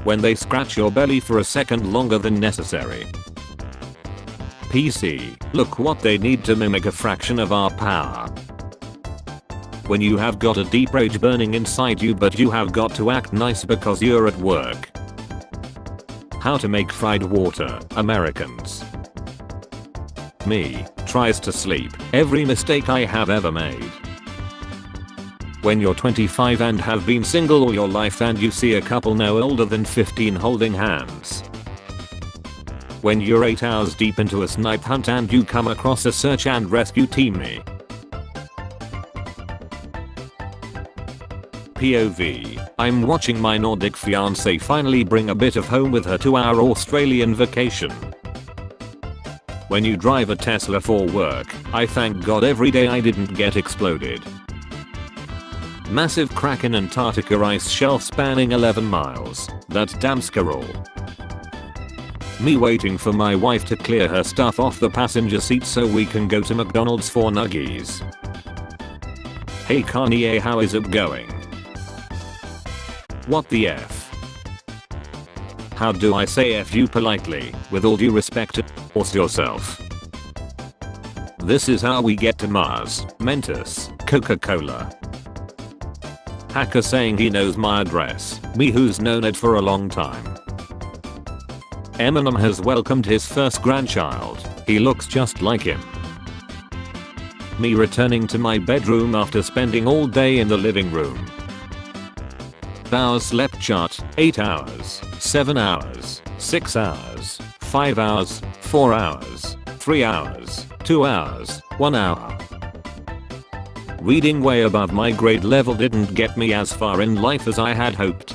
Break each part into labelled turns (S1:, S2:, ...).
S1: When they scratch your belly for a second longer than necessary. PC, look what they need to mimic a fraction of our power. When you have got a deep rage burning inside you but you have got to act nice because you're at work. How to make fried water, Americans. Me, tries to sleep, every mistake I have ever made. When you're 25 and have been single all your life and you see a couple no older than 15 holding hands. When you're 8 hours deep into a snipe hunt and you come across a search and rescue team. Me. POV, I'm watching my Nordic fiance finally bring a bit of home with her to our Australian vacation. When you drive a Tesla for work, I thank God every day I didn't get exploded. Massive crack in Antarctica ice shelf spanning 11 miles, that damn squirrel. Me waiting for my wife to clear her stuff off the passenger seat so we can go to McDonald's for nuggies. Hey Kanye, how is it going? What the F? How do I say F you politely, with all due respect to yourself? This is how we get to Mars, Mentos, Coca-Cola. Hacker saying he knows my address, me who's known it for a long time. Eminem has welcomed his first grandchild, he looks just like him. Me returning to my bedroom after spending all day in the living room. Hours slept chart, 8 hours, 7 hours, 6 hours, 5 hours, 4 hours, 3 hours, 2 hours, 1 hour. Reading way above my grade level didn't get me as far in life as I had hoped.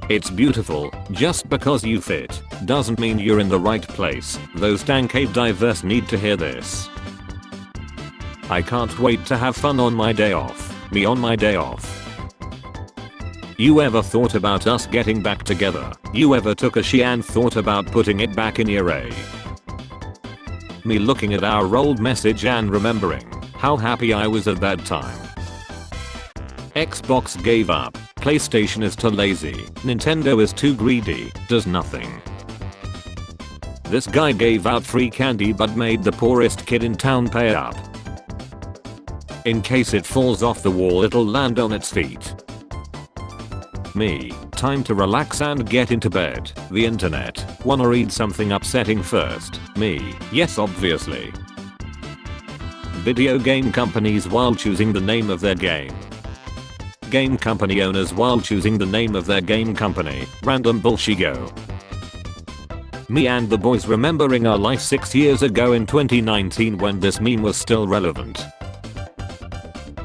S1: It's beautiful, just because you fit, doesn't mean you're in the right place, those dang cave divers need to hear this. I can't wait to have fun on my day off, me on my day off. You ever thought about us getting back together? You ever took a she and thought about putting it back in your A? Me looking at our old message and remembering how happy I was at that time. Xbox gave up, PlayStation is too lazy, Nintendo is too greedy, does nothing. This guy gave out free candy but made the poorest kid in town pay up. In case it falls off the wall it'll land on its feet. Me, time to relax and get into bed, the internet, wanna read something upsetting first, me, yes obviously. Video game companies while choosing the name of their game. Game company owners while choosing the name of their game company, random bullshit. Me and the boys remembering our life 6 years ago in 2019 when this meme was still relevant.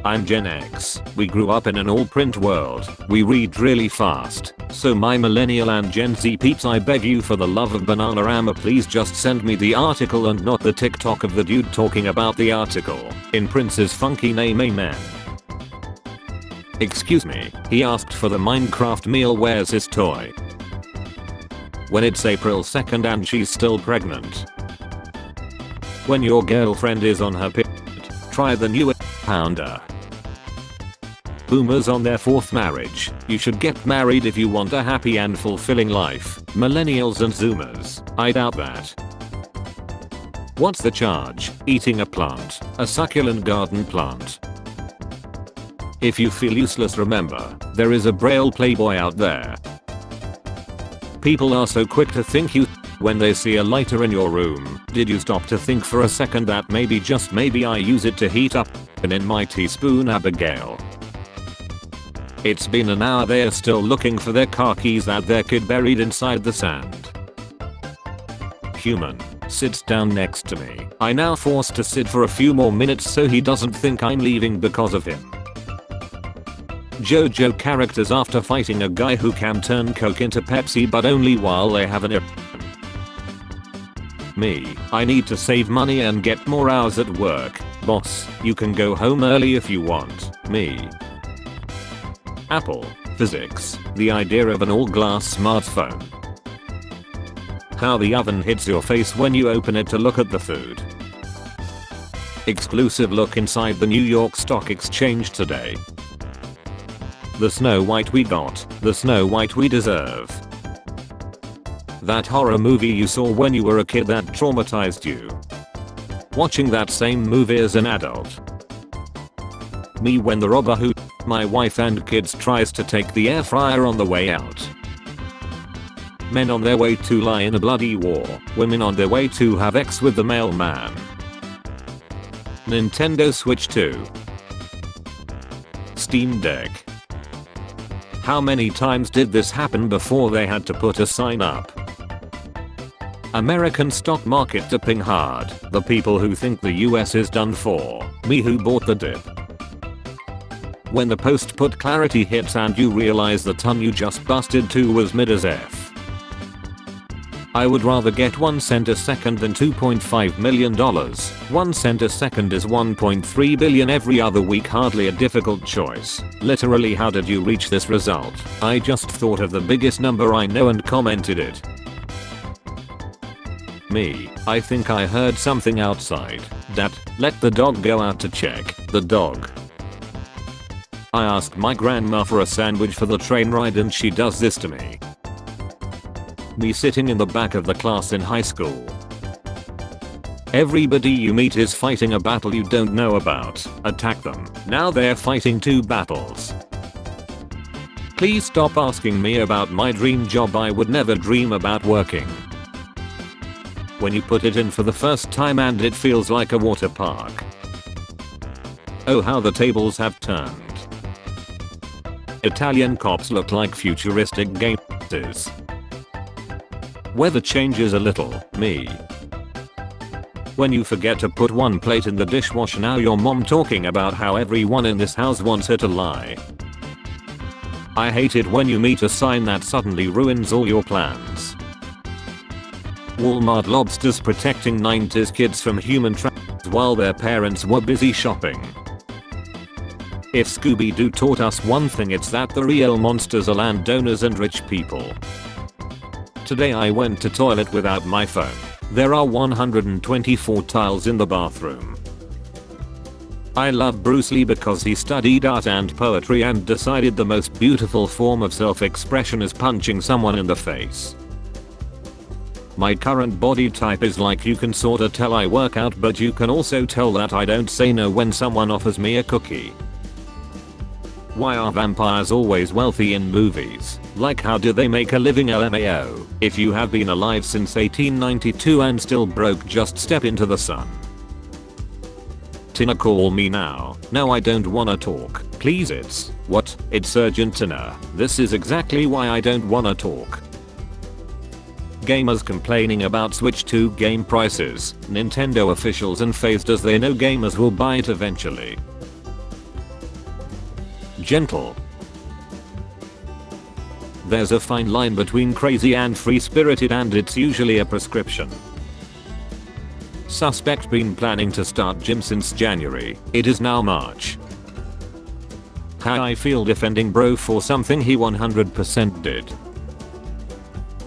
S1: I'm Gen X, we grew up in an all-print world, we read really fast, so my millennial and Gen Z peeps I beg you for the love of Bananarama please just send me the article and not the TikTok of the dude talking about the article, in Prince's funky name amen. Excuse me, he asked for the Minecraft meal, where's his toy? When it's April 2nd and she's still pregnant. When your girlfriend is on her period, try the new pounder. Boomers on their 4th marriage, you should get married if you want a happy and fulfilling life. Millennials and Zoomers, I doubt that. What's the charge? Eating a plant, a succulent garden plant. If you feel useless remember, there is a Braille playboy out there. People are so quick to think you when they see a lighter in your room. Did you stop to think for a second that maybe just maybe I use it to heat up and in my teaspoon Abigail? It's been an hour, they're still looking for their car keys that their kid buried inside the sand. Human sits down next to me. I now forced to sit for a few more minutes so he doesn't think I'm leaving because of him. JoJo characters after fighting a guy who can turn Coke into Pepsi but only while they have an erection. Me, I need to save money and get more hours at work. Boss, you can go home early if you want. Me. Apple, physics, the idea of an all-glass smartphone. How the oven hits your face when you open it to look at the food. Exclusive look inside the New York Stock Exchange today. The Snow White we got, the Snow White we deserve. That horror movie you saw when you were a kid that traumatized you. Watching that same movie as an adult. Me when the robber who my wife and kids tries to take the air fryer on the way out. Men on their way to lie in a bloody war, women on their way to have sex with the mailman. Nintendo Switch 2. Steam Deck. How many times did this happen before they had to put a sign up? American stock market dipping hard, the people who think the US is done for, me who bought the dip. When the post-put clarity hits and you realize the ton you just busted to was mid as F. I would rather get 1 cent a second than $2.5 million. 1 cent a second is 1.3 billion every other week, hardly a difficult choice. Literally, how did you reach this result? I just thought of the biggest number I know and commented it. Me, I think I heard something outside. Dad, let the dog go out to check. The dog. I asked my grandma for a sandwich for the train ride and she does this to me. Me sitting in the back of the class in high school. Everybody you meet is fighting a battle you don't know about. Attack them. Now they're fighting 2 battles. Please stop asking me about my dream job. I would never dream about working. When you put it in for the first time and it feels like a water park. Oh, how the tables have turned. Italian cops look like futuristic gangsters. Weather changes a little, me. When you forget to put 1 plate in the dishwasher, now your mom talking about how everyone in this house wants her to lie. I hate it when you meet a sign that suddenly ruins all your plans. Walmart lobsters protecting 90s kids from human traps while their parents were busy shopping. If Scooby-Doo taught us one thing, it's that the real monsters are landowners and rich people. Today I went to toilet without my phone. There are 124 tiles in the bathroom. I love Bruce Lee because he studied art and poetry and decided the most beautiful form of self-expression is punching someone in the face. My current body type is like, you can sorta tell I work out, but you can also tell that I don't say no when someone offers me a cookie. Why are vampires always wealthy in movies? Like, how do they make a living? LMAO. If you have been alive since 1892 and still broke, just step into the sun. Tina, call me now. No, I don't wanna talk. Please. It's what? It's urgent, Tina. This is exactly why I don't wanna talk. Gamers complaining about Switch 2 game prices. Nintendo officials unfazed as they know gamers will buy it eventually. Gentle. There's a fine line between crazy and free-spirited, and it's usually a prescription. Suspect been planning to start gym since January. It is now March. How I feel defending bro for something he 100% did.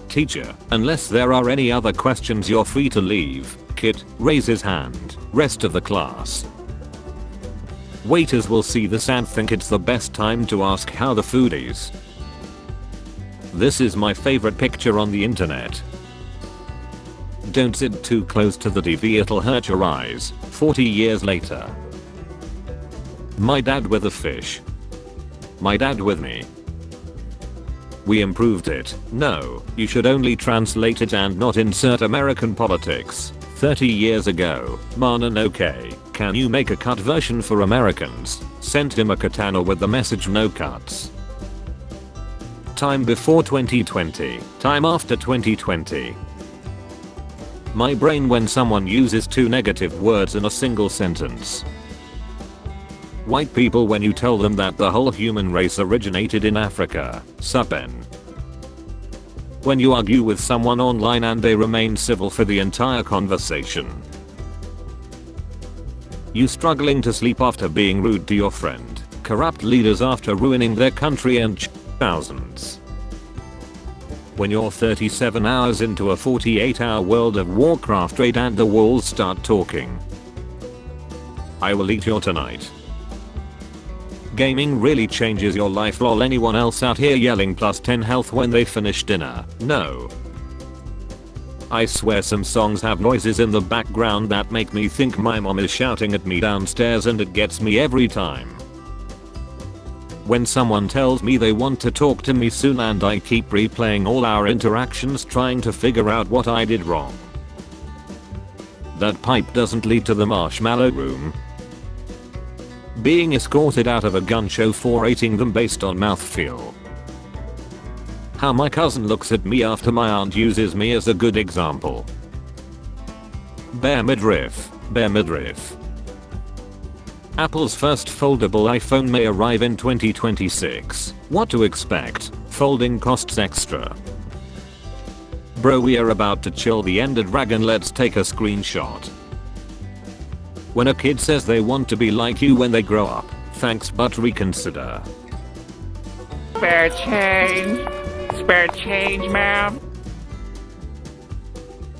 S1: Teacher, unless there are any other questions you're free to leave. Kid, raise his hand. Rest of the class. Waiters will see this and think it's the best time to ask how the food is. This is my favorite picture on the internet. Don't sit too close to the TV, it'll hurt your eyes. 40 years later. My dad with a fish. My dad with me. We improved it. No, you should only translate it and not insert American politics. 30 years ago. Manan, okay. Can you make a cut version for Americans? Sent him a katana with the message no cuts. Time before 2020. Time after 2020. My brain when someone uses 2 negative words in a single sentence. White people when you tell them that the whole human race originated in Africa. Supen. When you argue with someone online and they remain civil for the entire conversation. You struggling to sleep after being rude to your friend. Corrupt leaders after ruining their country and thousands. When you're 37 hours into a 48-hour World of Warcraft raid and the walls start talking. I will eat your tonight. Gaming really changes your life lol. Anyone else out here yelling +10 health when they finish dinner? No. I swear some songs have noises in the background that make me think my mom is shouting at me downstairs, and it gets me every time. When someone tells me they want to talk to me soon and I keep replaying all our interactions trying to figure out what I did wrong. That pipe doesn't lead to the marshmallow room. Being escorted out of a gun show for rating them based on mouthfeel. How my cousin looks at me after my aunt uses me as a good example. Bare midriff. Bare midriff. Apple's first foldable iPhone may arrive in 2026. What to expect? Folding costs extra. Bro, we are about to chill the Ender Dragon, let's take a screenshot. When a kid says they want to be like you when they grow up, thanks but reconsider.
S2: Spare change. Spare change, ma'am.